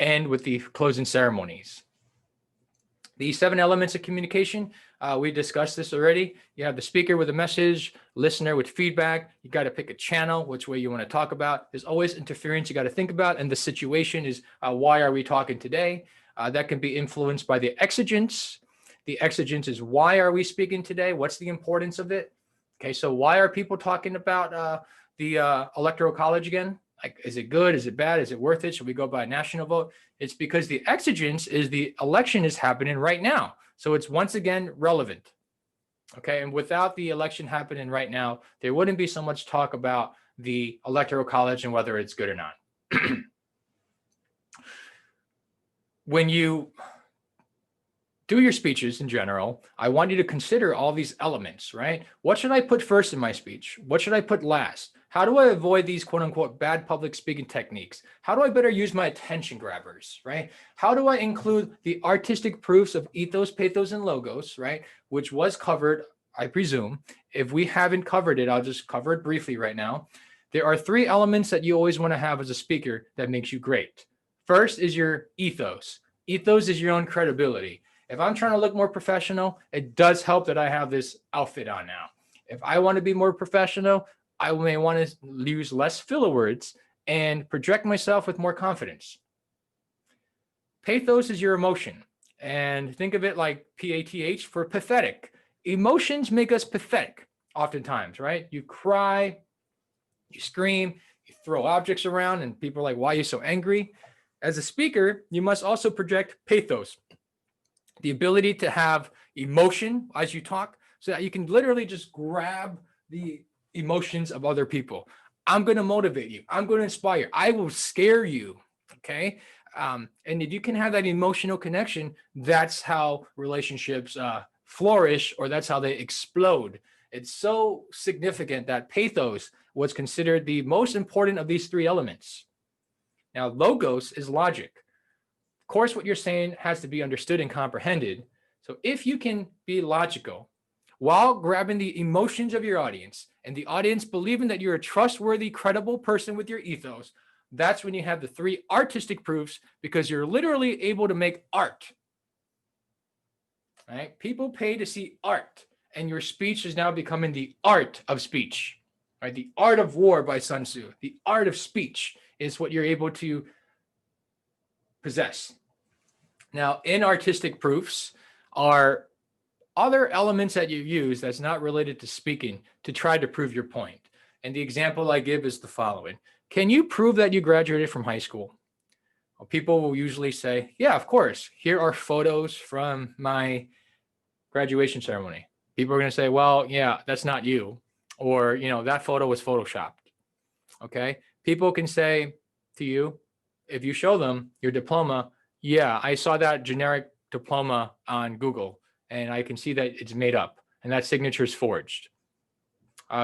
end with the closing ceremonies. The 7 elements of communication, we discussed this already. You have the speaker with a message, listener with feedback. You got to pick a channel, which way you want to talk about. There's always interference you got to think about, and the situation is why are we talking today? That can be influenced by the exigence. The exigence is why are we speaking today? What's the importance of it? Okay, so why are people talking about the Electoral College again? Like, is it good? Is it bad? Is it worth it? Should we go by a national vote? It's because the exigence is the election is happening right now. So it's once again relevant. Okay, and without the election happening right now, there wouldn't be so much talk about the Electoral College and whether it's good or not. When you do your speeches in general, I want you to consider all these elements, right? What should I put first in my speech? What should I put last? How do I avoid these quote unquote bad public speaking techniques? How do I better use my attention grabbers, right? How do I include the artistic proofs of ethos, pathos, and logos, right? Which was covered, I presume. If we haven't covered it, I'll just cover it briefly right now. There are 3 elements that you always want to have as a speaker that makes you great. First is your ethos. Ethos is your own credibility. If I'm trying to look more professional, it does help that I have this outfit on now. If I want to be more professional, I may want to use less filler words and project myself with more confidence. Pathos is your emotion. And think of it like PATH for pathetic. Emotions make us pathetic oftentimes, right? You cry, you scream, you throw objects around, and people are like, why are you so angry? As a speaker, you must also project pathos, the ability to have emotion as you talk so that you can literally just grab the emotions of other people. I'm going to motivate you. I'm going to inspire you. I will scare you. Okay. And if you can have that emotional connection, that's how relationships flourish, or that's how they explode. It's so significant that pathos was considered the most important of these 3 elements. Now, logos is logic. Of course, what you're saying has to be understood and comprehended. So if you can be logical while grabbing the emotions of your audience and the audience believing that you're a trustworthy, credible person with your ethos, that's when you have the 3 artistic proofs, because you're literally able to make art. Right? People pay to see art, and your speech is now becoming the art of speech. Right? The art of war by Sun Tzu. The art of speech is what you're able to possess. Now, in artistic proofs are other elements that you use that's not related to speaking to try to prove your point. And the example I give is the following. Can you prove that you graduated from high school? Well, people will usually say, yeah, of course. Here are photos from my graduation ceremony. People are going to say, well, yeah, that's not you. Or, that photo was photoshopped. Okay. People can say to you, if you show them your diploma, yeah, I saw that generic diploma on Google and I can see that it's made up and that signature is forged.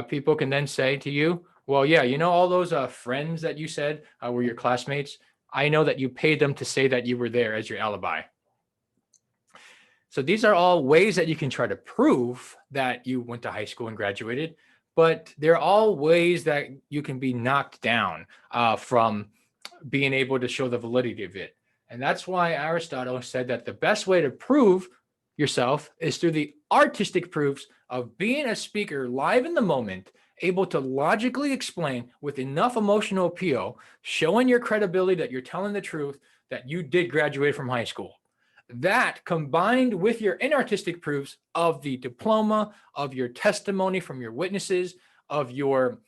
People can then say to you, well, yeah, all those friends that you said were your classmates. I know that you paid them to say that you were there as your alibi. So these are all ways that you can try to prove that you went to high school and graduated, but they're all ways that you can be knocked down from being able to show the validity of it. And that's why Aristotle said that the best way to prove yourself is through the artistic proofs of being a speaker live in the moment, able to logically explain with enough emotional appeal, showing your credibility that you're telling the truth, that you did graduate from high school. That combined with your inartistic proofs of the diploma, of your testimony from your witnesses, of your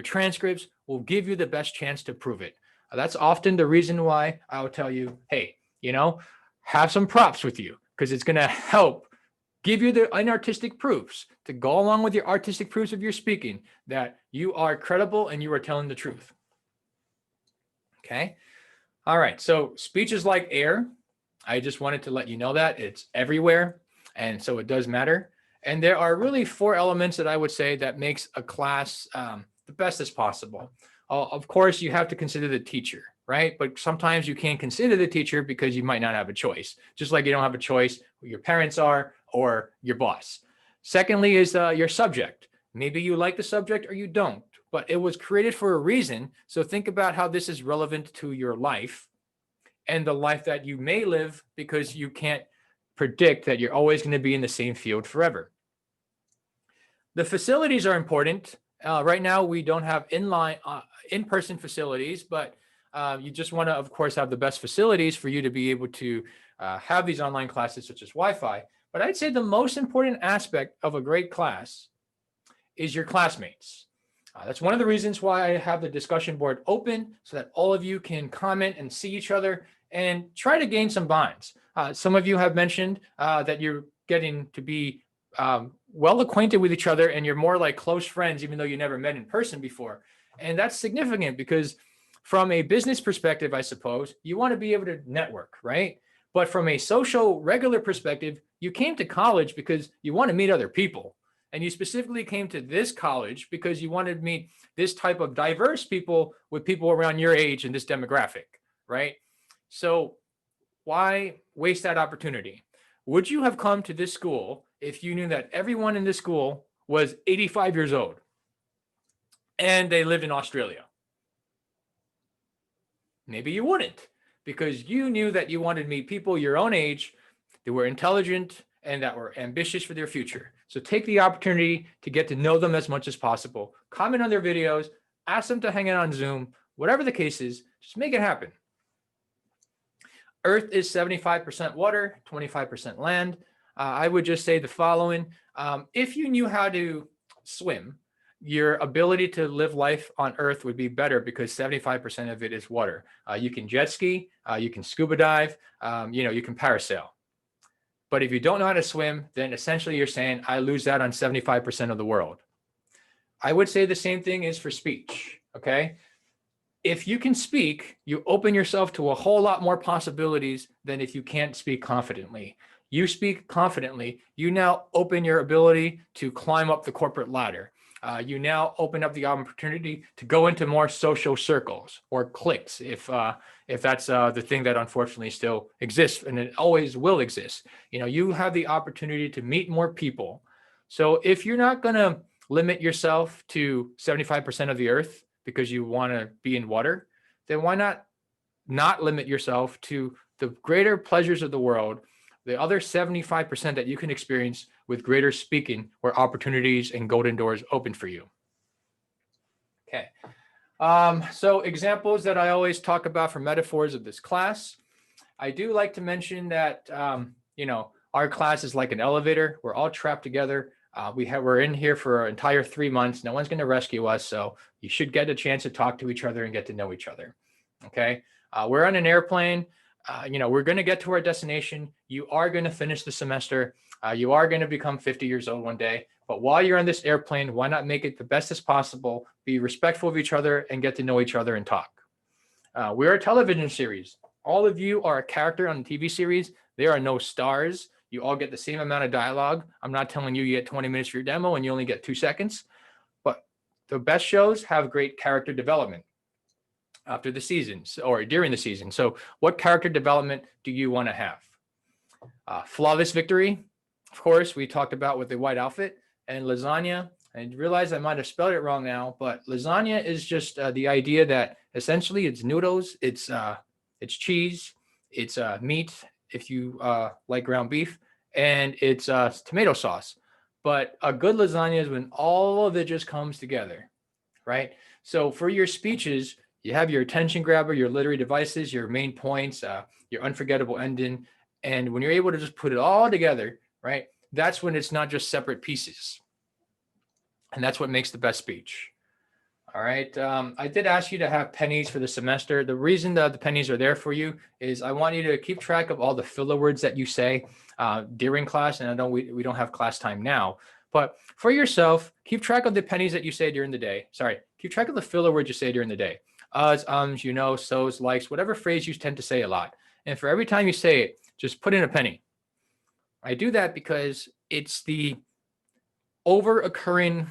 transcripts will give you the best chance to prove it. That's often the reason why I'll tell you, hey, have some props with you, because it's going to help give you the inartistic proofs to go along with your artistic proofs of your speaking that you are credible and you are telling the truth. Okay. All right. So speech is like air. I just wanted to let you know that it's everywhere. And so it does matter. And there are really 4 elements that I would say that makes a class the best as possible. Of course, you have to consider the teacher, right? But sometimes you can't consider the teacher because you might not have a choice, just like you don't have a choice who your parents are or your boss. Secondly is your subject. Maybe you like the subject or you don't, but it was created for a reason. So think about how this is relevant to your life and the life that you may live, because you can't predict that you're always going to be in the same field forever. The facilities are important. Right now, we don't have in-person facilities, but you just want to, of course, have the best facilities for you to be able to have these online classes such as Wi-Fi. But I'd say the most important aspect of a great class is your classmates. That's one of the reasons why I have the discussion board open, so that all of you can comment and see each other and try to gain some bonds. Some of you have mentioned that you're getting to be well acquainted with each other and you're more like close friends, even though you never met in person before. And that's significant because from a business perspective, I suppose, you want to be able to network, right? But from a social, regular perspective, you came to college because you want to meet other people. And you specifically came to this college because you wanted to meet this type of diverse people with people around your age and this demographic, right? So why waste that opportunity? Would you have come to this school if you knew that everyone in this school was 85 years old and they lived in Australia? Maybe you wouldn't, because you knew that you wanted to meet people your own age that were intelligent and that were ambitious for their future. So take the opportunity to get to know them as much as possible. Comment on their videos, ask them to hang out on Zoom, whatever the case is, just make it happen. Earth is 75% water, 25% land. I would just say the following. If you knew how to swim, your ability to live life on Earth would be better because 75% of it is water. You can jet ski, you can scuba dive, you can parasail. But if you don't know how to swim, then essentially you're saying, I lose that on 75% of the world. I would say the same thing is for speech, okay? If you can speak, you open yourself to a whole lot more possibilities than if you can't speak confidently. You speak confidently, you now open your ability to climb up the corporate ladder. you now open up the opportunity to go into more social circles or cliques, if that's the thing that unfortunately still exists, and it always will exist. You have the opportunity to meet more people. So if you're not going to limit yourself to 75% of the earth because you want to be in water, then why not limit yourself to the greater pleasures of the world, the other 75% that you can experience with greater speaking, where opportunities and golden doors open for you. Okay. So examples that I always talk about for metaphors of this class, I do like to mention that, our class is like an elevator. We're all trapped together. We're in here for an entire 3 months. No one's going to rescue us. So you should get a chance to talk to each other and get to know each other. Okay. We're on an airplane. We're going to get to our destination. You are going to finish the semester. You are going to become 50 years old one day. But while you're on this airplane, why not make it the best as possible? Be respectful of each other and get to know each other and talk. We're a television series. All of you are a character on the TV series. There are no stars. You all get the same amount of dialogue. I'm not telling you get 20 minutes for your demo and you only get 2 seconds. But the best shows have great character development after the season or during the season. So what character development do you want to have? Flawless victory, of course, we talked about with the white outfit, and lasagna. I realize I might have spelled it wrong now, but lasagna is just the idea that essentially it's noodles, it's cheese, it's meat if you like ground beef, and it's tomato sauce. But a good lasagna is when all of it just comes together, right? So for your speeches, you have your attention grabber, your literary devices, your main points, your unforgettable ending. And when you're able to just put it all together, right, that's when it's not just separate pieces. And that's what makes the best speech. All right. I did ask you to have pennies for the semester. The reason that the pennies are there for you is I want you to keep track of all the filler words that you say during class. And I know we don't have class time now, but for yourself, keep track of the pennies that you say during the day. Sorry, keep track of the filler words you say during the day. So's, likes, whatever phrase you tend to say a lot. And for every time you say it, just put in a penny. I do that because it's the over occurring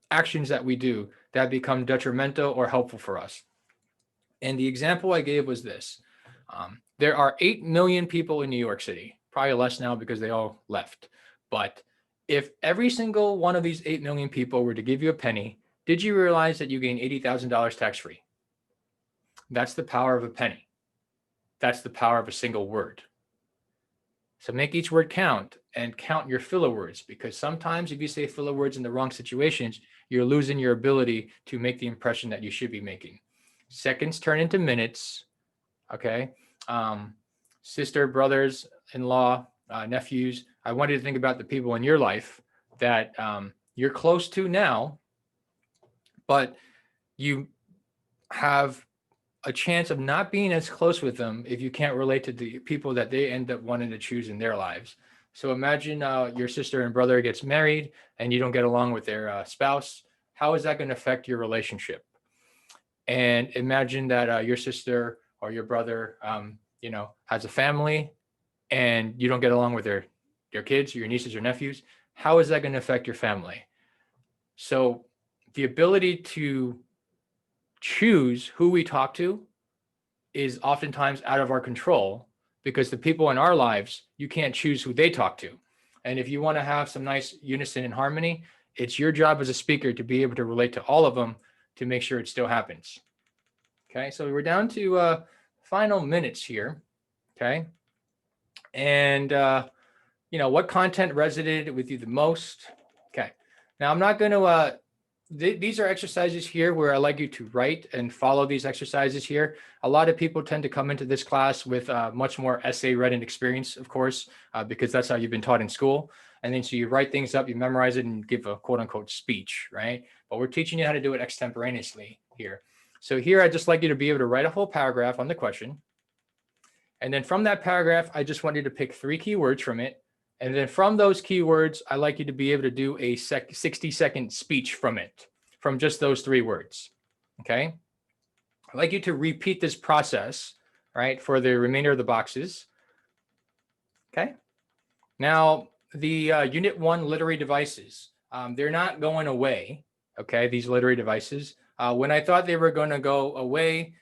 actions that we do that become detrimental or helpful for us. And the example I gave was this. There are 8 million people in New York City, probably less now because they all left. But if every single one of these 8 million people were to give you a penny, did you realize that you gain $80,000 tax-free? That's the power of a penny. That's the power of a single word. So make each word count and count your filler words, because sometimes if you say filler words in the wrong situations, you're losing your ability to make the impression that you should be making. Seconds turn into minutes. Okay. Sister, brothers, in-law, nephews. I want you to think about the people in your life that you're close to now, but you have a chance of not being as close with them if you can't relate to the people that they end up wanting to choose in their lives. So imagine your sister and brother gets married and you don't get along with their spouse. How is that going to affect your relationship? And imagine that your sister or your brother, has a family and you don't get along with their kids, or your nieces or nephews. How is that going to affect your family? So the ability to choose who we talk to is oftentimes out of our control, because the people in our lives, you can't choose who they talk to. And if you want to have some nice unison and harmony, it's your job as a speaker to be able to relate to all of them to make sure it still happens. Okay, so we're down to final minutes here. Okay, and what content resonated with you the most? Okay, now I'm not going to these are exercises here where I like you to write and follow these exercises here. A lot of people tend to come into this class with much more essay writing experience, of course, because that's how you've been taught in school. And then so you write things up, you memorize it, and give a quote unquote speech, right? But we're teaching you how to do it extemporaneously here. So here, I'd just like you to be able to write a whole paragraph on the question. And then from that paragraph, I just want you to pick 3 keywords from it. And then from those keywords, I like you to be able to do a 60-second speech from it, from just those 3 words. Okay. I'd like you to repeat this process, right, for the remainder of the boxes. Okay. Now, the Unit 1 literary devices, they're not going away. Okay, these literary devices. When I thought they were going to go away,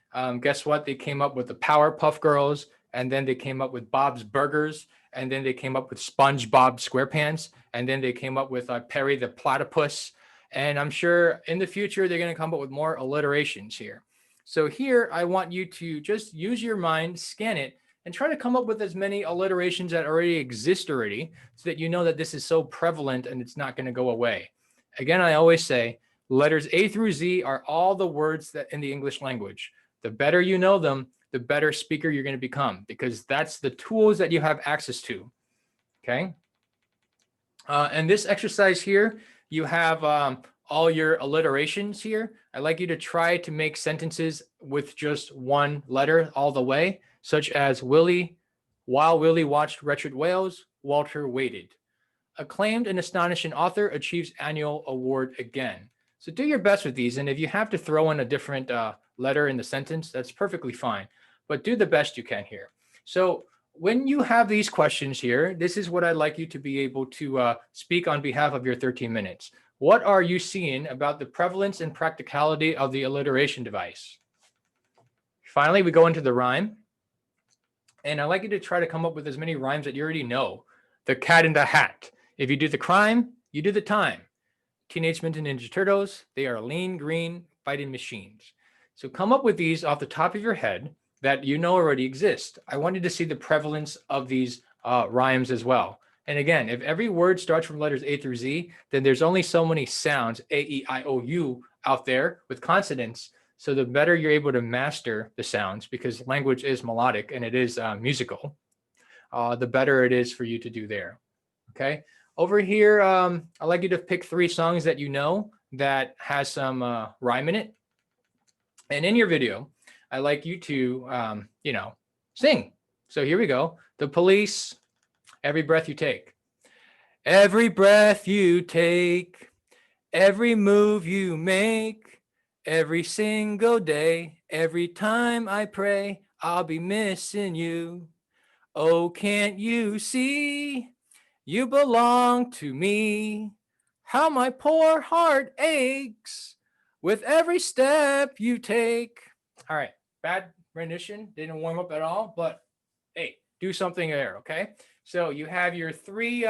guess what? They came up with the Powerpuff Girls, and then they came up with Bob's Burgers, and then they came up with SpongeBob SquarePants, and then they came up with Perry the Platypus. And I'm sure in the future they're going to come up with more alliterations here. So here I want you to just use your mind, scan it, and try to come up with as many alliterations that already exist already, so that you know that this is so prevalent and it's not going to go away. Again, I always say letters A through Z are all the words that in the English language. The better you know them, the better speaker you're going to become, because that's the tools that you have access to. Okay. And this exercise here, you have all your alliterations here. I'd like you to try to make sentences with just one letter all the way, such as while Willie watched wretched whales, Walter waited. Acclaimed and astonishing author achieves annual award again. So do your best with these. And if you have to throw in a different letter in the sentence, that's perfectly fine. But do the best you can here. So when you have these questions here, this is what I'd like you to be able to speak on behalf of your 13 minutes. What are you seeing about the prevalence and practicality of the alliteration device? Finally, we go into the rhyme. And I'd like you to try to come up with as many rhymes that you already know. The cat in the hat. If you do the crime, you do the time. Teenage Mutant Ninja Turtles, they are lean, green, fighting machines. So come up with these off the top of your head that you know already exist. I wanted to see the prevalence of these rhymes as well. And again, if every word starts from letters A through Z, then there's only so many sounds, A, E, I, O, U, out there with consonants. So the better you're able to master the sounds, because language is melodic and it is musical, the better it is for you to do there. Okay. Over here, I'd like you to pick 3 songs that you know that has some rhyme in it. And in your video, I'd like you to, sing. So here we go. The Police, Every Breath You Take. Every breath you take, every move you make, every single day, every time I pray, I'll be missing you. Oh, can't you see? You belong to me. How my poor heart aches with every step you take. All right, bad rendition. Didn't warm up at all, but hey, do something there, okay? So you have your 3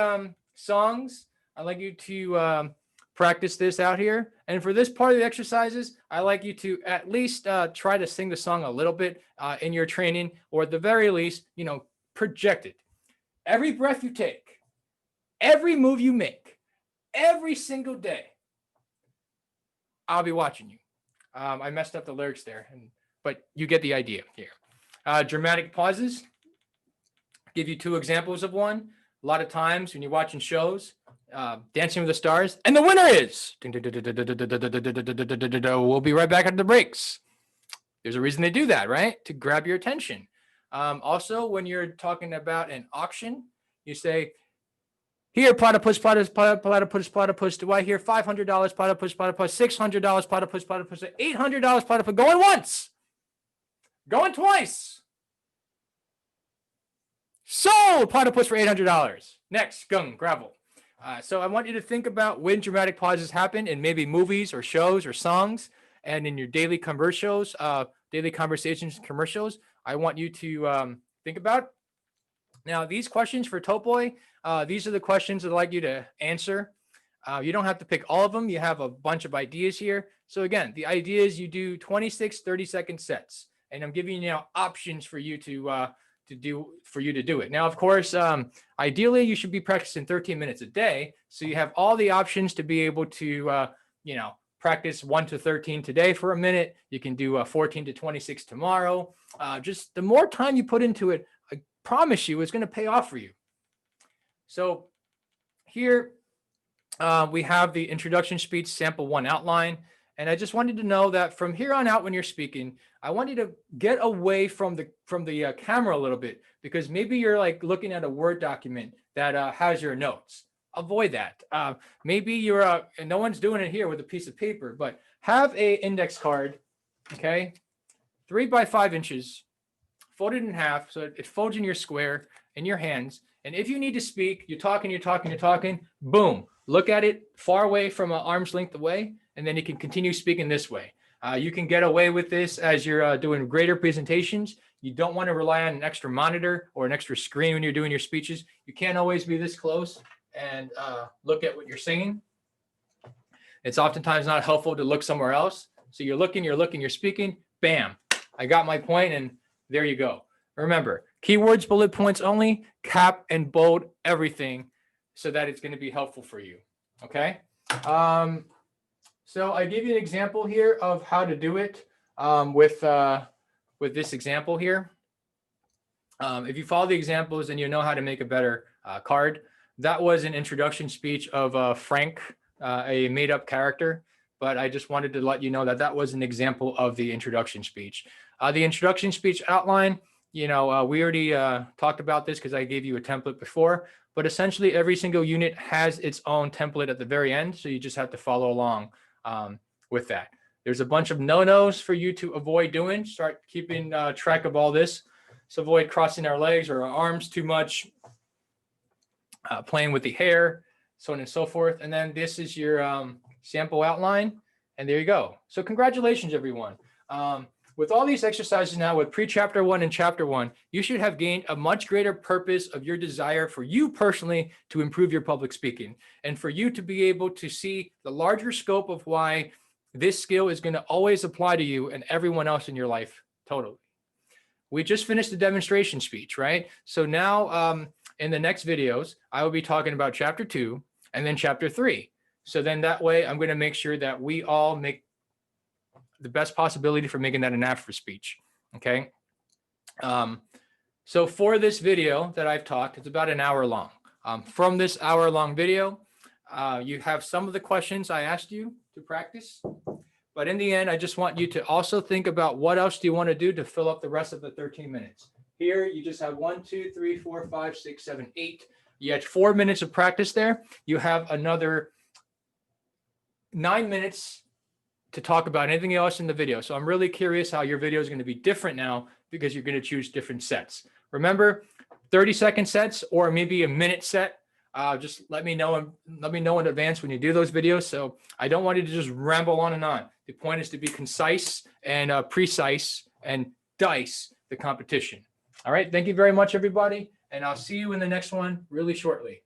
songs. I'd like you to practice this out here. And for this part of the exercises, I'd like you to at least try to sing the song a little bit in your training, or at the very least, project it. Every breath you take, every move you make, every single day, I'll be watching you. I messed up the lyrics there, but you get the idea here. Dramatic pauses. Give you 2 examples of one. A lot of times when you're watching shows, Dancing with the Stars, and the winner is. We'll be right back at the breaks. There's a reason they do that, right? To grab your attention. Also, when you're talking about an auction, you say, here, platypus, platypus, platypus, platypus. Do I hear $500 platypus, platypus, $600 platypus, platypus, $800 platypus? Going once, going twice. Sold platypus for $800. Next, gung, gravel. So I want you to think about when dramatic pauses happen in maybe movies or shows or songs, and in your daily commercials, daily conversations, commercials. I want you to think about. Now, these questions for Topoi, these are the questions I'd like you to answer. You don't have to pick all of them. You have a bunch of ideas here. So again, the idea is you do 26 30-second sets, and I'm giving you now options for you to do it. Now, of course, ideally you should be practicing 13 minutes a day, so you have all the options to be able to practice 1 to 13 today for a minute. You can do 14 to 26 tomorrow. Just the more time you put into it, I promise you it's going to pay off for you. So here we have the introduction speech sample 1 outline. And I just wanted to know that from here on out, when you're speaking, I want you to get away from the camera a little bit, because maybe you're like looking at a Word document that has your notes. Avoid that. Maybe you're, and no one's doing it here with a piece of paper, but have a index card, okay, 3 by 5 inches, folded in half, so it folds in your square in your hands. And if you need to speak, you're talking, boom, look at it far away from an arm's length away, and then you can continue speaking this way. You can get away with this as you're doing greater presentations. You don't want to rely on an extra monitor or an extra screen when you're doing your speeches. You can't always be this close and look at what you're saying. It's oftentimes not helpful to look somewhere else. So you're looking, you're speaking, bam, I got my point, and there you go. Remember, keywords, bullet points only, cap and bold everything so that it's going to be helpful for you. Okay. So I give you an example here of how to do it with this example here. If you follow the examples, then you know how to make a better card. That was an introduction speech of Frank, a made-up character, but I just wanted to let you know that that was an example of the introduction speech. The introduction speech outline, we already talked about this because I gave you a template before, but essentially every single unit has its own template at the very end, so you just have to follow along with that. There's a bunch of no-nos for you to avoid doing. Start keeping track of all this. So avoid crossing our legs or our arms too much, playing with the hair, so on and so forth. And then this is your sample outline, and there you go. So congratulations, everyone. With all these exercises now, with pre-chapter 1 and chapter 1, you should have gained a much greater purpose of your desire for you personally to improve your public speaking, and for you to be able to see the larger scope of why this skill is going to always apply to you and everyone else in your life. Totally. We just finished the demonstration speech, right? So now in the next videos, I will be talking about chapter 2 and then chapter 3. So then that way I'm going to make sure that we all make the best possibility for making that an after speech. Okay. So for this video that I've talked, it's about an hour long. From this hour-long video, you have some of the questions I asked you to practice. But in the end, I just want you to also think about what else do you want to do to fill up the rest of the 13 minutes. Here, you just have 1, 2, 3, 4, 5, 6, 7, 8. You had 4 minutes of practice there. You have another 9 minutes to talk about anything else in the video. So I'm really curious how your video is going to be different now because you're going to choose different sets. Remember, 30-second sets or maybe a minute set. Just let me know in advance when you do those videos. So I don't want you to just ramble on and on. The point is to be concise and precise and dice the competition. All right. Thank you very much, everybody. And I'll see you in the next one really shortly.